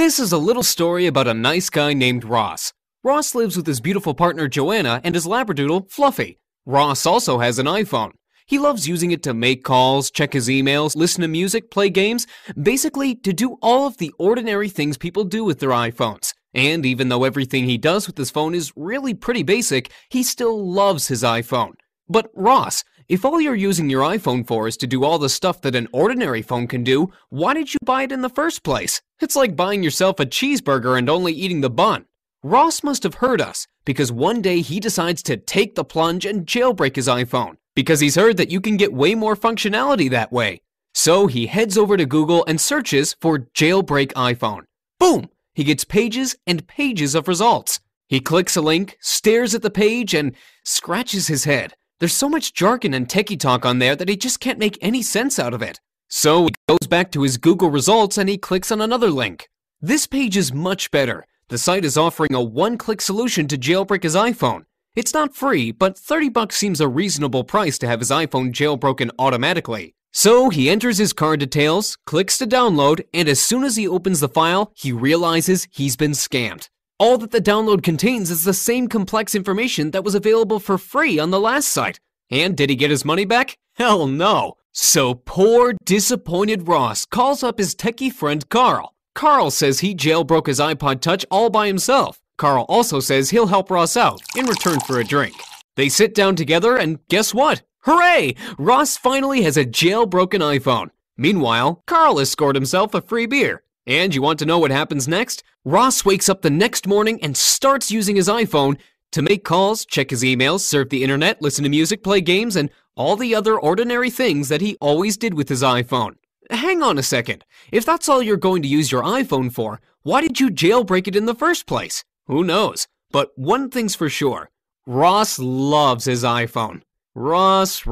This is a little story about a nice guy named Ross. Ross lives with his beautiful partner Joanna and his labradoodle Fluffy. Ross also has an iPhone. He loves using it to make calls, check his emails, listen to music, play games, basically to do all of the ordinary things people do with their iPhones. And even though everything he does with his phone is really pretty basic, he still loves his iPhone. But Ross, if all you're using your iPhone for is to do all the stuff that an ordinary phone can do, why did you buy it in the first place? It's like buying yourself a cheeseburger and only eating the bun. Ross must have heard us, because one day he decides to take the plunge and jailbreak his iPhone, because he's heard that you can get way more functionality that way. So he heads over to Google and searches for jailbreak iPhone. Boom! He gets pages and pages of results. He clicks a link, stares at the page, and scratches his head. There's so much jargon and techie talk on there that he just can't make any sense out of it. So he goes back to his Google results and he clicks on another link. This page is much better. The site is offering a one-click solution to jailbreak his iPhone. It's not free, but $30 seems a reasonable price to have his iPhone jailbroken automatically. So he enters his card details, clicks to download, and as soon as he opens the file, he realizes he's been scammed. All that the download contains is the same complex information that was available for free on the last site. And did he get his money back? Hell no! So poor, disappointed Ross calls up his techie friend Carl. Carl says he jailbroke his iPod Touch all by himself. Carl also says he'll help Ross out in return for a drink. They sit down together and guess what? Hooray! Ross finally has a jailbroken iPhone. Meanwhile, Carl has scored himself a free beer. And you want to know what happens next? Ross wakes up the next morning and starts using his iPhone to make calls, check his emails, surf the internet, listen to music, play games, and all the other ordinary things that he always did with his iPhone. Hang on a second. If that's all you're going to use your iPhone for, why did you jailbreak it in the first place? Who knows? But one thing's for sure. Ross loves his iPhone. Ross.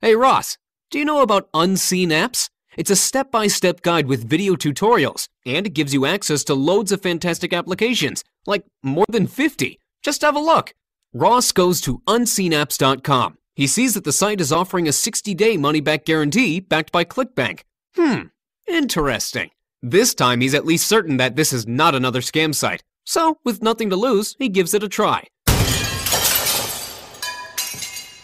Hey Ross, do you know about Unseen Apps? It's a step-by-step guide with video tutorials, and it gives you access to loads of fantastic applications, like more than 50. Just have a look. Ross goes to unseenapps.com. He sees that the site is offering a 60-day money-back guarantee backed by ClickBank. Interesting. This time he's at least certain that this is not another scam site. So, with nothing to lose, he gives it a try.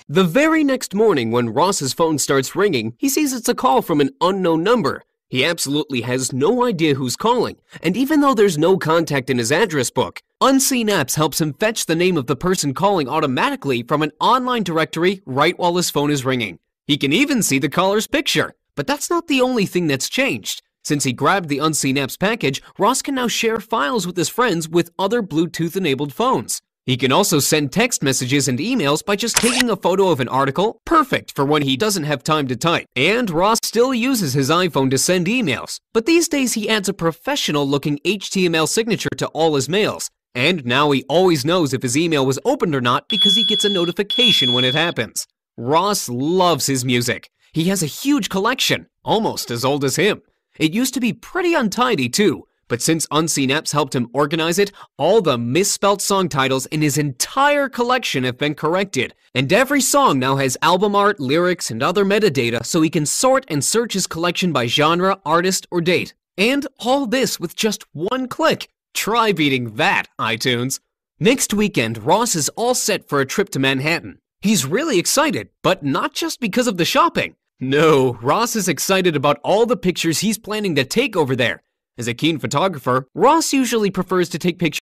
The very next morning when Ross's phone starts ringing, he sees it's a call from an unknown number. He absolutely has no idea who's calling, and even though there's no contact in his address book, Unseen Apps helps him fetch the name of the person calling automatically from an online directory right while his phone is ringing. He can even see the caller's picture. But that's not the only thing that's changed. Since he grabbed the Unseen Apps package, Ross can now share files with his friends with other Bluetooth-enabled phones. He can also send text messages and emails by just taking a photo of an article, perfect for when he doesn't have time to type. And Ross still uses his iPhone to send emails, but these days he adds a professional-looking HTML signature to all his mails. And now he always knows if his email was opened or not because he gets a notification when it happens. Ross loves his music. He has a huge collection, almost as old as him. It used to be pretty untidy too. But since Unseen Apps helped him organize it, all the misspelt song titles in his entire collection have been corrected. And every song now has album art, lyrics, and other metadata so he can sort and search his collection by genre, artist, or date. And all this with just one click. Try beating that, iTunes. Next weekend, Ross is all set for a trip to Manhattan. He's really excited, but not just because of the shopping. No, Ross is excited about all the pictures he's planning to take over there. As a keen photographer, Ross usually prefers to take pictures